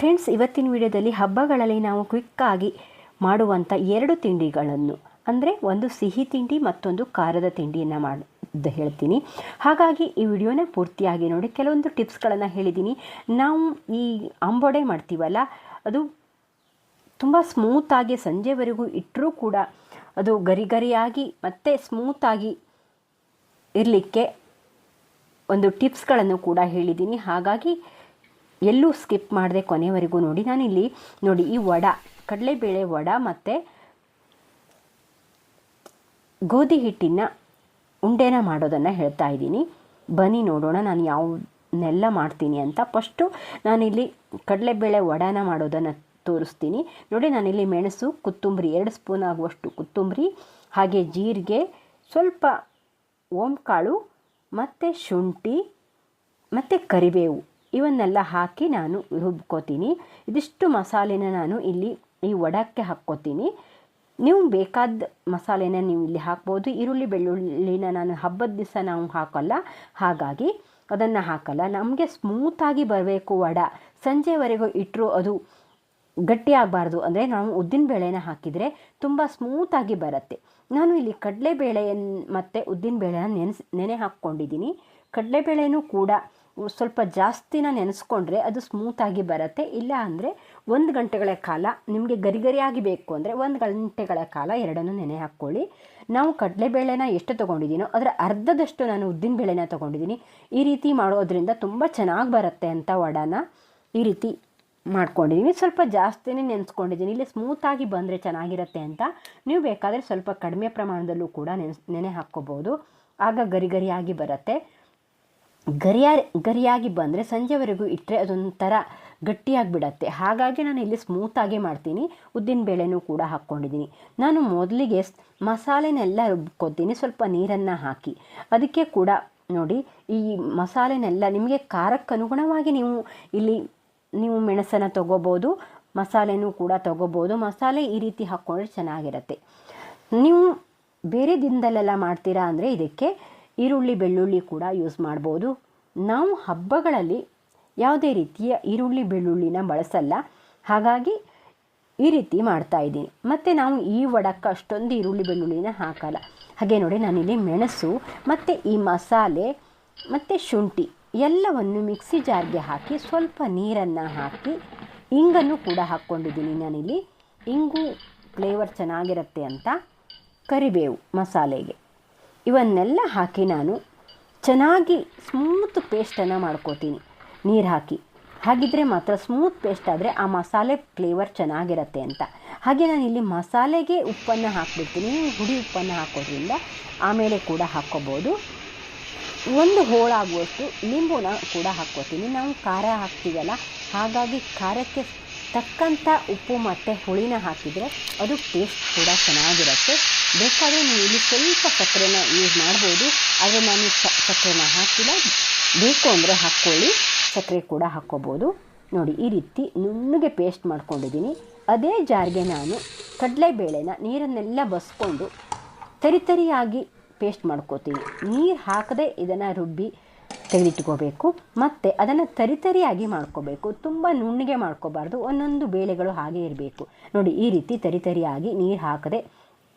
Friends, ಇವತ್ತಿನ ವಿಡಿಯೋದಲ್ಲಿ ಹಬ್ಬಗಳಲ್ಲಿ ನಾವು ಕ್ವಿಕ್ಕಾಗಿ ಮಾಡುವಂಥ 2 ತಿಂಡಿಗಳನ್ನು, ಅಂದರೆ ಒಂದು ಸಿಹಿ ತಿಂಡಿ ಮತ್ತೊಂದು ಖಾರದ ತಿಂಡಿಯನ್ನು ಮಾಡೋದು ಹೇಳ್ತೀನಿ. ಹಾಗಾಗಿ ಈ ವಿಡಿಯೋನ ಪೂರ್ತಿಯಾಗಿ ನೋಡಿ. ಕೆಲವೊಂದು ಟಿಪ್ಸ್ಗಳನ್ನು ಹೇಳಿದ್ದೀನಿ. ನಾವು ಈ ಅಂಬೊಡೆ ಮಾಡ್ತೀವಲ್ಲ, ಅದು ತುಂಬ ಸ್ಮೂತಾಗಿ ಸಂಜೆವರೆಗೂ ಇಟ್ಟರೂ ಕೂಡ ಅದು ಗರಿ ಗರಿಯಾಗಿ ಮತ್ತು ಸ್ಮೂತಾಗಿ ಇರಲಿಕ್ಕೆ ಒಂದು ಟಿಪ್ಸ್ಗಳನ್ನು ಕೂಡ ಹೇಳಿದ್ದೀನಿ. ಹಾಗಾಗಿ ಎಲ್ಲೂ ಸ್ಕಿಪ್ ಮಾಡದೆ ಕೊನೆಯವರೆಗೂ ನೋಡಿ. ನಾನಿಲ್ಲಿ ನೋಡಿ, ಈ ಕಡಲೆಬೇಳೆ ವಡ ಮತ್ತು ಗೋಧಿ ಹಿಟ್ಟಿನ ಉಂಡೆನ ಮಾಡೋದನ್ನು ಹೇಳ್ತಾ ಇದ್ದೀನಿ. ಬನ್ನಿ ನೋಡೋಣ ನಾನು ಯಾವನ್ನೆಲ್ಲ ಮಾಡ್ತೀನಿ ಅಂತ. ಫಸ್ಟು ನಾನಿಲ್ಲಿ ಕಡಲೆಬೇಳೆ ವಡಾನ ಮಾಡೋದನ್ನು ತೋರಿಸ್ತೀನಿ ನೋಡಿ. ನಾನಿಲ್ಲಿ ಮೆಣಸು, ಕೊತ್ತಂಬರಿ 2 ಸ್ಪೂನ್ ಆಗುವಷ್ಟು ಕೊತ್ತಂಬರಿ, ಹಾಗೆ ಜೀರಿಗೆ, ಸ್ವಲ್ಪ ಓಂಕಾಳು ಮತ್ತು ಶುಂಠಿ ಮತ್ತು ಕರಿಬೇವು ಇವನ್ನೆಲ್ಲ ಹಾಕಿ ನಾನು ರುಬ್ಕೋತೀನಿ. ಇದಿಷ್ಟು ಮಸಾಲೆನ ನಾನು ಇಲ್ಲಿ ಈ ವಡಕ್ಕೆ ಹಾಕ್ಕೋತೀನಿ. ನೀವು ಬೇಕಾದ ಮಸಾಲೆನ ನೀವು ಇಲ್ಲಿ ಹಾಕ್ಬೋದು. ಈರುಳ್ಳಿ ಬೆಳ್ಳುಳ್ಳಿನ ನಾನು ಹಬ್ಬದ ದಿವಸ ನಾವು ಹಾಕೋಲ್ಲ, ಹಾಗಾಗಿ ಅದನ್ನು ಹಾಕಲ್ಲ. ನಮಗೆ ಸ್ಮೂತಾಗಿ ಬರಬೇಕು ವಡ. ಸಂಜೆವರೆಗೂ ಇಟ್ಟರು ಅದು ಗಟ್ಟಿಯಾಗಬಾರ್ದು. ಅಂದರೆ ನಾವು ಉದ್ದಿನಬೇಳೆನ ಹಾಕಿದರೆ ತುಂಬ ಸ್ಮೂತಾಗಿ ಬರುತ್ತೆ. ನಾನು ಇಲ್ಲಿ ಕಡಲೆಬೇಳೆಯನ್ನು ಮತ್ತು ಉದ್ದಿನಬೇಳೆನ ನೆನೆ ಹಾಕ್ಕೊಂಡಿದ್ದೀನಿ. ಕಡಲೆಬೇಳೆನೂ ಕೂಡ ಸ್ವಲ್ಪ ಜಾಸ್ತಿನ ನೆನೆಸ್ಕೊಂಡ್ರೆ ಅದು ಸ್ಮೂತಾಗಿ ಬರುತ್ತೆ. ಇಲ್ಲ ಅಂದರೆ 1 ಗಂಟೆಗಳ ಕಾಲ, ನಿಮಗೆ ಗರಿ ಗರಿಯಾಗಿ ಬೇಕು ಅಂದರೆ 1 ಗಂಟೆಗಳ ಕಾಲ ಎರಡನ್ನೂ ನೆನೆ ಹಾಕ್ಕೊಳ್ಳಿ. ನಾವು ಕಡಲೆಬೇಳೆನ ಎಷ್ಟು ತೊಗೊಂಡಿದ್ದೀನೋ ಅದರ ಅರ್ಧದಷ್ಟು ನಾನು ಉದ್ದಿನಬೇಳೆನ ತೊಗೊಂಡಿದ್ದೀನಿ. ಈ ರೀತಿ ಮಾಡೋದ್ರಿಂದ ತುಂಬ ಚೆನ್ನಾಗಿ ಬರುತ್ತೆ ಅಂತ ವಡಾನ ಈ ರೀತಿ ಮಾಡ್ಕೊಂಡಿದ್ದೀನಿ. ಸ್ವಲ್ಪ ಜಾಸ್ತಿನೇ ನೆನೆಸ್ಕೊಂಡಿದ್ದೀನಿ. ಇಲ್ಲಿ ಸ್ಮೂತಾಗಿ ಬಂದರೆ ಚೆನ್ನಾಗಿರುತ್ತೆ ಅಂತ ನೀವು ಬೇಕಾದರೆ ಸ್ವಲ್ಪ ಕಡಿಮೆ ಪ್ರಮಾಣದಲ್ಲೂ ಕೂಡ ನೆನೆ ಹಾಕ್ಕೋಬೋದು. ಆಗ ಗರಿ ಗರಿಯಾಗಿ ಬರುತ್ತೆ. ಗರಿಯಾಗಿ ಬಂದರೆ ಸಂಜೆವರೆಗೂ ಇಟ್ಟರೆ ಅದೊಂಥರ ಗಟ್ಟಿಯಾಗಿಬಿಡತ್ತೆ. ಹಾಗಾಗಿ ನಾನು ಇಲ್ಲಿ ಸ್ಮೂತಾಗಿ ಮಾಡ್ತೀನಿ. ಉದ್ದಿನಬೇಳೆನೂ ಕೂಡ ಹಾಕ್ಕೊಂಡಿದ್ದೀನಿ. ನಾನು ಮೊದಲಿಗೆ ಮಸಾಲೆನೆಲ್ಲ ರುಬ್ಕೋತೀನಿ ಸ್ವಲ್ಪ ನೀರನ್ನು ಹಾಕಿ. ಅದಕ್ಕೆ ಕೂಡ ನೋಡಿ, ಈ ಮಸಾಲೆನೆಲ್ಲ ನಿಮಗೆ ಖಾರಕ್ಕೆ ಅನುಗುಣವಾಗಿ ನೀವು ಮೆಣಸನ್ನು ತೊಗೋಬೋದು, ಮಸಾಲೆನೂ ಕೂಡ ತೊಗೋಬೋದು. ಮಸಾಲೆ ಈ ರೀತಿ ಹಾಕ್ಕೊಂಡ್ರೆ ಚೆನ್ನಾಗಿರುತ್ತೆ. ನೀವು ಬೇರೆ ದಿನದಲ್ಲೆಲ್ಲ ಮಾಡ್ತೀರಾ ಅಂದರೆ ಇದಕ್ಕೆ ಈರುಳ್ಳಿ ಬೆಳ್ಳುಳ್ಳಿ ಕೂಡ ಯೂಸ್ ಮಾಡ್ಬೋದು. ನಾವು ಹಬ್ಬಗಳಲ್ಲಿ ಯಾವುದೇ ರೀತಿಯ ಈರುಳ್ಳಿ ಬೆಳ್ಳುಳ್ಳಿನ ಬಳಸಲ್ಲ, ಹಾಗಾಗಿ ಈ ರೀತಿ ಮಾಡ್ತಾಯಿದ್ದೀನಿ. ಮತ್ತು ನಾವು ಈ ವಡಕ್ಕೆ ಅಷ್ಟೊಂದು ಈರುಳ್ಳಿ ಬೆಳ್ಳುಳ್ಳಿನ ಹಾಕಲ್ಲ. ಹಾಗೆ ನೋಡಿ, ನಾನಿಲ್ಲಿ ಮೆಣಸು ಮತ್ತು ಈ ಮಸಾಲೆ ಮತ್ತು ಶುಂಠಿ ಎಲ್ಲವನ್ನು ಮಿಕ್ಸಿ ಜಾರ್ಗೆ ಹಾಕಿ ಸ್ವಲ್ಪ ನೀರನ್ನು ಹಾಕಿ ಇಂಗನ್ನು ಕೂಡ ಹಾಕ್ಕೊಂಡಿದ್ದೀನಿ ನಾನಿಲ್ಲಿ. ಇಂಗು ಫ್ಲೇವರ್ ಚೆನ್ನಾಗಿರುತ್ತೆ ಅಂತ. ಕರಿಬೇವು ಮಸಾಲೆಗೆ ಇವನ್ನೆಲ್ಲ ಹಾಕಿ ನಾನು ಚೆನ್ನಾಗಿ ಸ್ಮೂತ್ ಪೇಸ್ಟನ್ನು ಮಾಡ್ಕೋತೀನಿ ನೀರು ಹಾಕಿ. ಹಾಗಿದ್ರೆ ಮಾತ್ರ ಸ್ಮೂತ್ ಪೇಸ್ಟ್ ಆದರೆ ಆ ಮಸಾಲೆ ಫ್ಲೇವರ್ ಚೆನ್ನಾಗಿರುತ್ತೆ ಅಂತ. ಹಾಗೆ ನಾನಿಲ್ಲಿ ಮಸಾಲೆಗೆ ಉಪ್ಪನ್ನು ಹಾಕ್ಬಿಡ್ತೀನಿ. ಹುಡಿ ಉಪ್ಪನ್ನು ಹಾಕೋದ್ರಿಂದ ಆಮೇಲೆ ಕೂಡ ಹಾಕ್ಕೋಬೋದು. 1 ಹೋಳಾಗುವಷ್ಟು ಲಿಂಬುನ ಕೂಡ ಹಾಕ್ಕೋತೀನಿ. ನಾವು ಖಾರ ಹಾಕ್ತೀವಲ್ಲ, ಹಾಗಾಗಿ ಖಾರಕ್ಕೆ ತಕ್ಕಂಥ ಉಪ್ಪು ಮತ್ತು ಹುಳಿನ ಹಾಕಿದರೆ ಅದು ಟೇಸ್ಟ್ ಕೂಡ ಚೆನ್ನಾಗಿರುತ್ತೆ. ಬೇಕಾದರೆ ನೀವು ಇಲ್ಲಿ ಸ್ವಲ್ಪ ಸಕ್ಕರೆನ ಯೂಸ್ ಮಾಡ್ಬೋದು, ಆದರೆ ನಾನು ಸಕ್ಕರೆನ ಹಾಕಿಲ್ಲ. ಬೇಕು ಅಂದರೆ ಹಾಕ್ಕೊಳ್ಳಿ, ಸಕ್ಕರೆ ಕೂಡ ಹಾಕ್ಕೋಬೋದು. ನೋಡಿ, ಈ ರೀತಿ ನುಣ್ಣಗೆ ಪೇಸ್ಟ್ ಮಾಡ್ಕೊಂಡಿದ್ದೀನಿ. ಅದೇ ಜಾರ್ಗೆ ನಾನು ಕಡಲೆಬೇಳೆನ ನೀರನ್ನೆಲ್ಲ ಬಸ್ಕೊಂಡು ತರಿಯಾಗಿ ಪೇಸ್ಟ್ ಮಾಡ್ಕೋತೀನಿ. ನೀರು ಹಾಕದೆ ಇದನ್ನು ರುಬ್ಬಿ ತೆಗೆದಿಟ್ಕೋಬೇಕು ಮತ್ತು ಅದನ್ನು ತರಿಯಾಗಿ ಮಾಡ್ಕೋಬೇಕು. ತುಂಬ ನುಣ್ಣಗೆ ಮಾಡ್ಕೋಬಾರ್ದು. ಒಂದೊಂದು ಬೇಳೆಗಳು ಹಾಗೆ ಇರಬೇಕು. ನೋಡಿ, ಈ ರೀತಿ ತರಿಯಾಗಿ ನೀರು ಹಾಕದೆ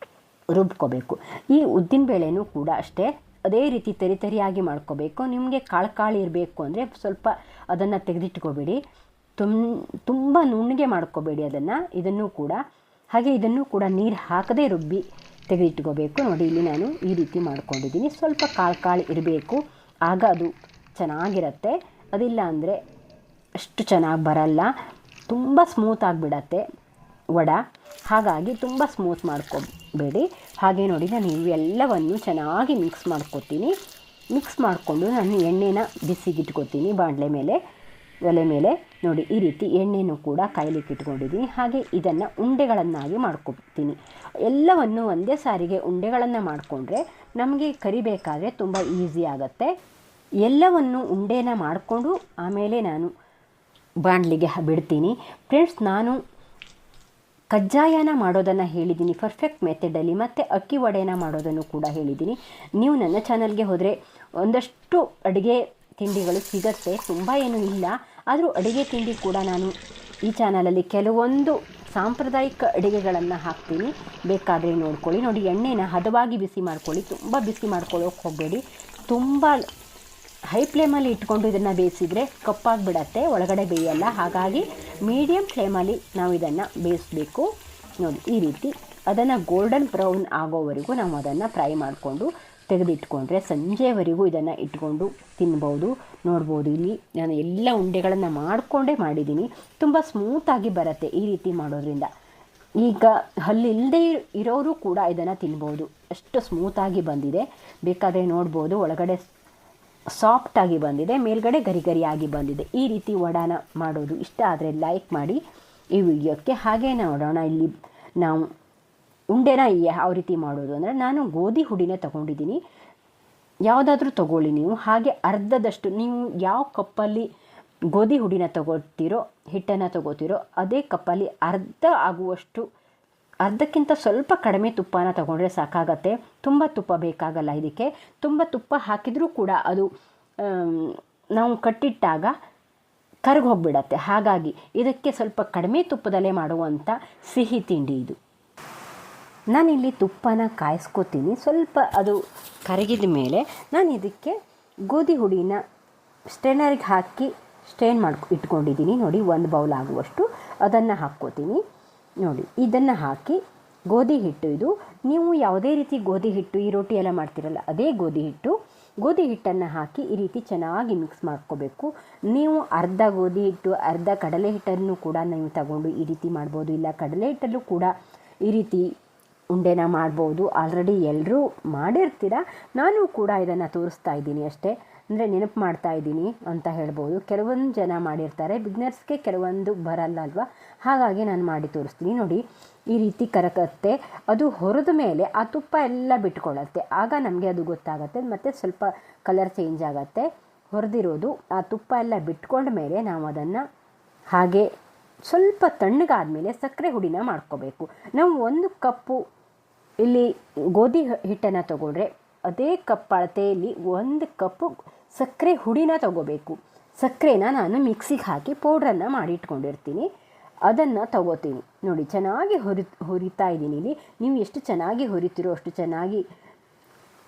ರುಬ್ಕೋಬೇಕು. ಈ ಉದ್ದಿನಬೇಳೆನೂ ಕೂಡ ಅಷ್ಟೇ ಅದೇ ರೀತಿ ತರಿಯಾಗಿ ಮಾಡ್ಕೋಬೇಕು. ನಿಮಗೆ ಕಾಳು ಇರಬೇಕು ಅಂದರೆ ಸ್ವಲ್ಪ ಅದನ್ನು ತೆಗೆದಿಟ್ಕೋಬೇಡಿ. ತುಂಬ ನುಣ್ಣಗೆ ಮಾಡ್ಕೋಬೇಡಿ ಇದನ್ನು ಕೂಡ. ಹಾಗೆ ಇದನ್ನು ಕೂಡ ನೀರು ಹಾಕದೇ ರುಬ್ಬಿ ತೆಗೆದಿಟ್ಕೋಬೇಕು. ನೋಡಿ, ಇಲ್ಲಿ ನಾನು ಈ ರೀತಿ ಮಾಡ್ಕೊಂಡಿದ್ದೀನಿ. ಸ್ವಲ್ಪ ಕಾಳು ಇರಬೇಕು, ಆಗ ಅದು ಚೆನ್ನಾಗಿರುತ್ತೆ. ಅದಿಲ್ಲ ಅಂದರೆ ಅಷ್ಟು ಚೆನ್ನಾಗಿ ಬರಲ್ಲ, ತುಂಬ ಸ್ಮೂತ್ ಆಗಿಬಿಡತ್ತೆ ವಡ. ಹಾಗಾಗಿ ತುಂಬ ಸ್ಮೂತ್ ಮಾಡ್ಕೋಬೇಡಿ. ಹಾಗೆ ನೋಡಿ, ನಾನು ಇವೆಲ್ಲವನ್ನು ಚೆನ್ನಾಗಿ ಮಿಕ್ಸ್ ಮಾಡ್ಕೊತೀನಿ. ಮಿಕ್ಸ್ ಮಾಡಿಕೊಂಡು ನಾನು ಎಣ್ಣೆನ ಬಿಸಿಗಿಟ್ಕೋತೀನಿ ಒಲೆ ಮೇಲೆ. ನೋಡಿ, ಈ ರೀತಿ ಎಣ್ಣೆನೂ ಕೂಡ ಕಾಯ್ಲಿಕ್ಕೆ ಇಟ್ಕೊಂಡಿದ್ದೀನಿ. ಹಾಗೆ ಇದನ್ನು ಉಂಡೆಗಳನ್ನಾಗಿ ಮಾಡ್ಕೊತೀನಿ. ಎಲ್ಲವನ್ನು ಒಂದೇ ಸಾರಿಗೆ ಉಂಡೆಗಳನ್ನು ಮಾಡಿಕೊಂಡ್ರೆ ನಮಗೆ ಕರಿಬೇಕಾದ್ರೆ ತುಂಬ ಈಸಿ ಆಗುತ್ತೆ. ಎಲ್ಲವನ್ನು ಉಂಡೆನ ಮಾಡಿಕೊಂಡು ಆಮೇಲೆ ನಾನು ಬಾಣಲಿಗೆ ಬಿಡ್ತೀನಿ. ಫ್ರೆಂಡ್ಸ್, ನಾನು ಕಜ್ಜಾಯನ ಮಾಡೋದನ್ನು ಹೇಳಿದ್ದೀನಿ ಪರ್ಫೆಕ್ಟ್ ಮೆಥಡಲ್ಲಿ, ಮತ್ತು ಅಕ್ಕಿ ವಡೆನ ಮಾಡೋದನ್ನು ಕೂಡ ಹೇಳಿದ್ದೀನಿ. ನೀವು ನನ್ನ ಚಾನಲ್ಗೆ ಹೋದರೆ ಒಂದಷ್ಟು ಅಡುಗೆ ತಿಂಡಿಗಳು ಸಿಗತ್ತೆ, ತುಂಬ ಏನೂ ಇಲ್ಲ. ಆದರೂ ಅಡುಗೆ ತಿಂಡಿ ಕೂಡ ನಾನು ಈ ಚಾನಲಲ್ಲಿ ಕೆಲವೊಂದು ಸಾಂಪ್ರದಾಯಿಕ ಅಡುಗೆಗಳನ್ನು ಹಾಕ್ತೀನಿ, ಬೇಕಾದರೆ ನೋಡ್ಕೊಳ್ಳಿ. ನೋಡಿ, ಎಣ್ಣೆನ ಹದವಾಗಿ ಬಿಸಿ ಮಾಡ್ಕೊಳ್ಳಿ, ತುಂಬ ಬಿಸಿ ಮಾಡ್ಕೊಳ್ಳೋಕೆ ಹೋಗಬೇಡಿ. ತುಂಬ ಹೈ ಫ್ಲೇಮಲ್ಲಿ ಇಟ್ಕೊಂಡು ಇದನ್ನು ಬೇಯಿಸಿದರೆ ಕಪ್ಪಾಗಿಬಿಡತ್ತೆ, ಒಳಗಡೆ ಬೇಯಲ್ಲ. ಹಾಗಾಗಿ ಮೀಡಿಯಮ್ ಫ್ಲೇಮಲ್ಲಿ ನಾವು ಇದನ್ನು ಬೇಯಿಸಬೇಕು. ನೋಡಿ, ಈ ರೀತಿ ಅದನ್ನು ಗೋಲ್ಡನ್ ಬ್ರೌನ್ ಆಗೋವರೆಗೂ ನಾವು ಅದನ್ನು ಫ್ರೈ ಮಾಡಿಕೊಂಡು ತೆಗೆದಿಟ್ಕೊಂಡ್ರೆ ಸಂಜೆವರೆಗೂ ಇದನ್ನು ಇಟ್ಕೊಂಡು ತಿನ್ಬೋದು. ನೋಡ್ಬೋದು, ಇಲ್ಲಿ ನಾನು ಎಲ್ಲ ಉಂಡೆಗಳನ್ನು ಮಾಡಿಕೊಂಡೇ ಮಾಡಿದ್ದೀನಿ. ತುಂಬ ಸ್ಮೂತಾಗಿ ಬರುತ್ತೆ ಈ ರೀತಿ ಮಾಡೋದ್ರಿಂದ. ಈಗ ಹಲ್ಲಿಲ್ಲದೆ ಇರೋರು ಕೂಡ ಇದನ್ನು ತಿನ್ಬೋದು, ಅಷ್ಟು ಸ್ಮೂತಾಗಿ ಬಂದಿದೆ. ಬೇಕಾದರೆ ನೋಡ್ಬೋದು, ಒಳಗಡೆ ಸಾಫ್ಟಾಗಿ ಬಂದಿದೆ, ಮೇಲ್ಗಡೆ ಗರಿ ಗರಿಯಾಗಿ ಬಂದಿದೆ. ಈ ರೀತಿ ವಡಾನ ಮಾಡೋದು ಇಷ್ಟ ಆದರೆ ಲೈಕ್ ಮಾಡಿ ಈ ವಿಡಿಯೋಕ್ಕೆ. ಹಾಗೆ ನೋಡೋಣ ಇಲ್ಲಿ ನಾವು ಉಂಡೆನ ಯಾವ ರೀತಿ ಮಾಡೋದು ಅಂದರೆ, ನಾನು ಗೋಧಿ ಹುಡಿನೇ ತೊಗೊಂಡಿದ್ದೀನಿ. ಯಾವುದಾದ್ರೂ ತೊಗೊಳ್ಳಿ ನೀವು. ಹಾಗೆ ಅರ್ಧದಷ್ಟು ನೀವು ಯಾವ ಕಪ್ಪಲ್ಲಿ ಗೋಧಿ ಹುಡಿನ ತೊಗೊಳ್ತೀರೋ, ಹಿಟ್ಟನ್ನು ತೊಗೋತೀರೋ, ಅದೇ ಕಪ್ಪಲ್ಲಿ ಅರ್ಧ ಆಗುವಷ್ಟು, ಅರ್ಧಕ್ಕಿಂತ ಸ್ವಲ್ಪ ಕಡಿಮೆ ತುಪ್ಪನ ತೊಗೊಂಡ್ರೆ ಸಾಕಾಗತ್ತೆ. ತುಂಬ ತುಪ್ಪ ಬೇಕಾಗಲ್ಲ ಇದಕ್ಕೆ. ತುಂಬ ತುಪ್ಪ ಹಾಕಿದರೂ ಕೂಡ ಅದು ನಾವು ಕಟ್ಟಿಟ್ಟಾಗ ಕರಗಿ ಹೋಗಿಬಿಡತ್ತೆ. ಹಾಗಾಗಿ ಇದಕ್ಕೆ ಸ್ವಲ್ಪ ಕಡಿಮೆ ತುಪ್ಪದಲ್ಲೇ ಮಾಡುವಂಥ ಸಿಹಿ ತಿಂಡಿ ಇದು. ನಾನಿಲ್ಲಿ ತುಪ್ಪನ ಕಾಯಿಸ್ಕೊತೀನಿ. ಸ್ವಲ್ಪ ಅದು ಕರಗಿದ ಮೇಲೆ ನಾನು ಇದಕ್ಕೆ ಗೋಧಿ ಹುಡಿನ ಸ್ಟ್ರೈನರ್ಗೆ ಹಾಕಿ ಸ್ಟ್ರೈನ್ ಇಟ್ಕೊಂಡಿದ್ದೀನಿ. ನೋಡಿ, 1 ಬೌಲ್ ಆಗುವಷ್ಟು ಅದನ್ನು ಹಾಕ್ಕೋತೀನಿ. ನೋಡಿ, ಇದನ್ನು ಹಾಕಿ ಗೋಧಿ ಹಿಟ್ಟು, ಇದು ನೀವು ಯಾವುದೇ ರೀತಿ ಗೋಧಿ ಹಿಟ್ಟು, ಈ ರೊಟ್ಟಿ ಎಲ್ಲ ಮಾಡ್ತಿರಲ್ಲ ಅದೇ ಗೋಧಿ ಹಿಟ್ಟನ್ನು ಹಾಕಿ ಈ ರೀತಿ ಚೆನ್ನಾಗಿ ಮಿಕ್ಸ್ ಮಾಡ್ಕೋಬೇಕು. ನೀವು ಅರ್ಧ ಗೋಧಿ ಹಿಟ್ಟು ಅರ್ಧ ಕಡಲೆ ಹಿಟ್ಟನ್ನು ಕೂಡ ನೀವು ತಗೊಂಡು ಈ ರೀತಿ ಮಾಡ್ಬೋದು. ಇಲ್ಲ ಕಡಲೆ ಹಿಟ್ಟಲ್ಲೂ ಕೂಡ ಈ ರೀತಿ ಉಂಡೆನ ಮಾಡ್ಬೋದು. ಆಲ್ರೆಡಿ ಎಲ್ಲರೂ ಮಾಡಿರ್ತೀರ, ನಾನು ಕೂಡ ಇದನ್ನು ತೋರಿಸ್ತಾ ಇದ್ದೀನಿ ಅಷ್ಟೇ, ಅಂದರೆ ನೆನಪು ಮಾಡ್ತಾ ಇದ್ದೀನಿ ಅಂತ ಹೇಳ್ಬೋದು. ಕೆಲವೊಂದು ಜನ ಮಾಡಿರ್ತಾರೆ, ಬಿಗ್ನರ್ಸ್ಗೆ ಕೆಲವೊಂದು ಬರಲ್ಲ ಅಲ್ವಾ, ಹಾಗಾಗಿ ನಾನು ಮಾಡಿ ತೋರಿಸ್ತೀನಿ. ನೋಡಿ, ಈ ರೀತಿ ಕರಕತ್ತೆ. ಅದು ಹೊರದ ಮೇಲೆ ಆ ತುಪ್ಪ ಎಲ್ಲ ಬಿಟ್ಕೊಳ್ಳುತ್ತೆ, ಆಗ ನಮಗೆ ಅದು ಗೊತ್ತಾಗುತ್ತೆ. ಮತ್ತು ಸ್ವಲ್ಪ ಕಲರ್ ಚೇಂಜ್ ಆಗುತ್ತೆ. ಹೊರದಿರೋದು ಆ ತುಪ್ಪ ಎಲ್ಲ ಬಿಟ್ಕೊಂಡ ಮೇಲೆ ನಾವು ಅದನ್ನು ಹಾಗೆ ಸ್ವಲ್ಪ ತಣ್ಣಗಾದಮೇಲೆ ಸಕ್ಕರೆ ಹುಡಿನ ಮಾಡ್ಕೋಬೇಕು. ನಾವು 1 ಕಪ್ಪು ಇಲ್ಲಿ ಗೋಧಿ ಹಿಟ್ಟನ್ನು ತಗೊಂಡ್ರೆ ಅದೇ ಕಪ್ ಅಳತೆಯಲ್ಲಿ 1 ಕಪ್ಪು ಸಕ್ಕರೆ ಹುಡಿನ ತಗೋಬೇಕು. ಸಕ್ಕರೆನ ನಾನು ಮಿಕ್ಸಿಗೆ ಹಾಕಿ ಪೌಡ್ರನ್ನು ಮಾಡಿ ಇಟ್ಕೊಂಡಿರ್ತೀನಿ, ಅದನ್ನು ತಗೋತೀನಿ. ನೋಡಿ, ಚೆನ್ನಾಗಿ ಹುರಿತಾ ಇದ್ದೀನಿ ಇಲ್ಲಿ. ನೀವು ಎಷ್ಟು ಚೆನ್ನಾಗಿ ಹುರಿತೀರೋ ಅಷ್ಟು ಚೆನ್ನಾಗಿ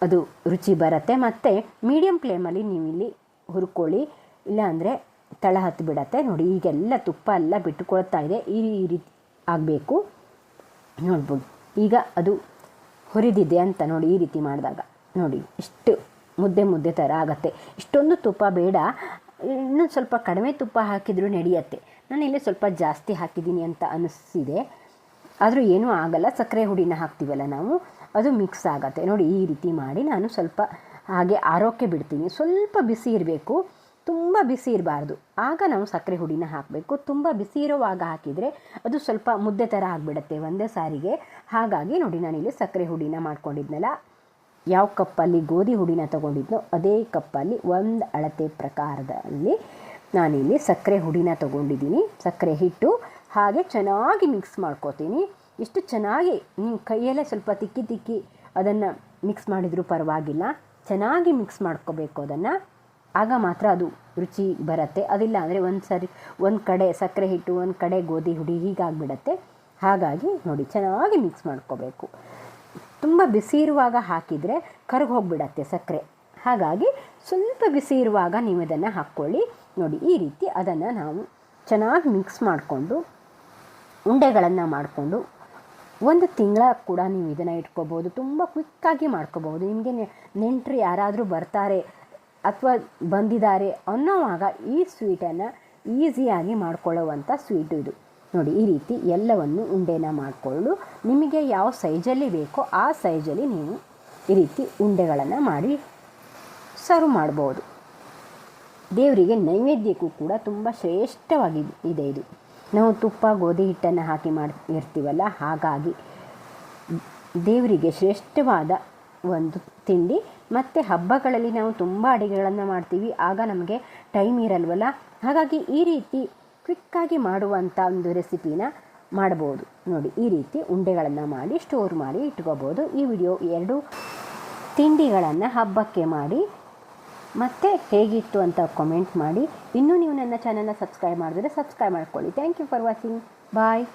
ಅದು ರುಚಿ ಬರುತ್ತೆ. ಮತ್ತು ಮೀಡಿಯಮ್ ಫ್ಲೇಮಲ್ಲಿ ನೀವು ಇಲ್ಲಿ ಹುರ್ಕೊಳ್ಳಿ, ಇಲ್ಲಾಂದರೆ ತಳ ಹತ್ತಿ ಬಿಡತ್ತೆ. ನೋಡಿ, ಈಗೆಲ್ಲ ತುಪ್ಪ ಎಲ್ಲ ಬಿಟ್ಟುಕೊಳ್ತಾ ಇದೆ, ಈ ರೀತಿ ಆಗಬೇಕು. ನೋಡ್ಬೋದು, ಈಗ ಅದು ಹುರಿದಿದೆ ಅಂತ. ನೋಡಿ, ಈ ರೀತಿ ಮಾಡಿದಾಗ ನೋಡಿ ಇಷ್ಟು ಮುದ್ದೆ ಥರ ಆಗುತ್ತೆ. ಇಷ್ಟೊಂದು ತುಪ್ಪ ಬೇಡ, ಇನ್ನೊಂದು ಸ್ವಲ್ಪ ಕಡಿಮೆ ತುಪ್ಪ ಹಾಕಿದರೂ ನಡೆಯುತ್ತೆ. ನಾನು ಇಲ್ಲಿ ಸ್ವಲ್ಪ ಜಾಸ್ತಿ ಹಾಕಿದ್ದೀನಿ ಅಂತ ಅನಿಸಿದೆ, ಆದರೂ ಏನೂ ಆಗಲ್ಲ. ಸಕ್ಕರೆ ಹುಡಿನ ಹಾಕ್ತೀವಲ್ಲ ನಾವು, ಅದು ಮಿಕ್ಸ್ ಆಗುತ್ತೆ. ನೋಡಿ, ಈ ರೀತಿ ಮಾಡಿ ನಾನು ಸ್ವಲ್ಪ ಹಾಗೆ ಆರೋಕ್ಕೆ ಬಿಡ್ತೀನಿ. ಸ್ವಲ್ಪ ಬಿಸಿ ಇರಬೇಕು, ತುಂಬ ಬಿಸಿ ಇರಬಾರ್ದು. ಆಗ ನಾವು ಸಕ್ಕರೆ ಹುಡಿನ ಹಾಕಬೇಕು. ತುಂಬ ಬಿಸಿ ಇರುವಾಗ ಹಾಕಿದರೆ ಅದು ಸ್ವಲ್ಪ ಮುದ್ದೆ ಥರ ಆಗಿಬಿಡುತ್ತೆ ಒಂದೇ ಸಾರಿಗೆ. ಹಾಗಾಗಿ ನೋಡಿ, ನಾನಿಲ್ಲಿ ಸಕ್ಕರೆ ಹುಡಿನ ಮಾಡ್ಕೊಂಡಿದ್ನಲ್ಲ, ಯಾವ ಕಪ್ಪಲ್ಲಿ ಗೋಧಿ ಹುಡಿನ ತೊಗೊಂಡಿದ್ನೋ ಅದೇ ಕಪ್ಪಲ್ಲಿ 1 ಅಳತೆ ಪ್ರಕಾರದಲ್ಲಿ ನಾನಿಲ್ಲಿ ಸಕ್ಕರೆ ಹುಡಿನ ತೊಗೊಂಡಿದ್ದೀನಿ. ಸಕ್ಕರೆ ಹಿಟ್ಟು ಹಾಗೆ ಚೆನ್ನಾಗಿ ಮಿಕ್ಸ್ ಮಾಡ್ಕೋತೀನಿ. ಇಷ್ಟು ಚೆನ್ನಾಗಿ ನೀವು ಕೈಯಲ್ಲೇ ಸ್ವಲ್ಪ ತಿಕ್ಕಿ ಅದನ್ನು ಮಿಕ್ಸ್ ಮಾಡಿದರೂ ಪರವಾಗಿಲ್ಲ. ಚೆನ್ನಾಗಿ ಮಿಕ್ಸ್ ಮಾಡ್ಕೋಬೇಕು ಅದನ್ನು, ಆಗ ಮಾತ್ರ ಅದು ರುಚಿ ಬರುತ್ತೆ. ಅದಿಲ್ಲ ಅಂದರೆ ಒಂದು ಕಡೆ ಸಕ್ಕರೆ ಹಿಟ್ಟು, ಒಂದು ಕಡೆ ಗೋಧಿ ಹುಡಿ ಹೀಗಾಗಿಬಿಡತ್ತೆ. ಹಾಗಾಗಿ ನೋಡಿ, ಚೆನ್ನಾಗಿ ಮಿಕ್ಸ್ ಮಾಡ್ಕೋಬೇಕು. ತುಂಬ ಬಿಸಿ ಇರುವಾಗ ಹಾಕಿದರೆ ಕರಗಿ ಹೋಗಿಬಿಡತ್ತೆ ಸಕ್ಕರೆ. ಹಾಗಾಗಿ ಸ್ವಲ್ಪ ಬಿಸಿ ಇರುವಾಗ ನೀವು ಇದನ್ನು ಹಾಕ್ಕೊಳ್ಳಿ. ನೋಡಿ, ಈ ರೀತಿ ಅದನ್ನು ನಾವು ಚೆನ್ನಾಗಿ ಮಿಕ್ಸ್ ಮಾಡಿಕೊಂಡು ಉಂಡೆಗಳನ್ನು ಮಾಡಿಕೊಂಡು 1 ತಿಂಗಳ ಕೂಡ ನೀವು ಇದನ್ನು ಇಟ್ಕೋಬೋದು. ತುಂಬ ಕ್ವಿಕ್ಕಾಗಿ ಮಾಡ್ಕೋಬೋದು. ನಿಮಗೆ ನೆಂಟರು ಯಾರಾದರೂ ಬರ್ತಾರೆ ಅಥವಾ ಬಂದಿದ್ದಾರೆ ಅನ್ನೋವಾಗ ಈ ಸ್ವೀಟನ್ನು ಈಸಿಯಾಗಿ ಮಾಡ್ಕೊಳ್ಳುವಂಥ ಸ್ವೀಟು ಇದು. ನೋಡಿ, ಈ ರೀತಿ ಎಲ್ಲವನ್ನು ಉಂಡೆನ ಮಾಡಿಕೊಂಡು ನಿಮಗೆ ಯಾವ ಸೈಜಲ್ಲಿ ಬೇಕೋ ಆ ಸೈಜಲ್ಲಿ ನೀವು ಈ ರೀತಿ ಉಂಡೆಗಳನ್ನು ಮಾಡಿ ಸರ್ವ್ ಮಾಡ್ಬೋದು. ದೇವರಿಗೆ ನೈವೇದ್ಯಕ್ಕೂ ಕೂಡ ತುಂಬ ಶ್ರೇಷ್ಠವಾಗಿ ಇದೆ ಇದು. ನಾವು ತುಪ್ಪ ಗೋಧಿ ಹಿಟ್ಟನ್ನು ಹಾಕಿ ಮಾಡಿರ್ತೀವಲ್ಲ, ಹಾಗಾಗಿ ದೇವರಿಗೆ ಶ್ರೇಷ್ಠವಾದ ಒಂದು ತಿಂಡಿ. ಮತ್ತು ಹಬ್ಬಗಳಲ್ಲಿ ನಾವು ತುಂಬ ಅಡುಗೆಗಳನ್ನು ಮಾಡ್ತೀವಿ, ಆಗ ನಮಗೆ ಟೈಮ್ ಇರಲ್ವಲ್ಲ, ಹಾಗಾಗಿ ಈ ರೀತಿ ಕ್ವಿಕ್ಕಾಗಿ ಮಾಡುವಂಥ ಒಂದು ರೆಸಿಪಿನ ಮಾಡ್ಬೋದು. ನೋಡಿ, ಈ ರೀತಿ ಉಂಡೆಗಳನ್ನು ಮಾಡಿ ಸ್ಟೋರ್ ಮಾಡಿ ಇಟ್ಕೋಬೋದು. ಈ ವಿಡಿಯೋ 2 ತಿಂಡಿಗಳನ್ನು ಹಬ್ಬಕ್ಕೆ ಮಾಡಿ ಮತ್ತು ಹೇಗಿತ್ತು ಅಂತ ಕಮೆಂಟ್ ಮಾಡಿ. ಇನ್ನೂ ನೀವು ನನ್ನ ಚಾನಲ್ನ ಸಬ್ಸ್ಕ್ರೈಬ್ ಮಾಡಿದ್ರೆ ಸಬ್ಸ್ಕ್ರೈಬ್ ಮಾಡ್ಕೊಳ್ಳಿ. Thank you for watching. Bye.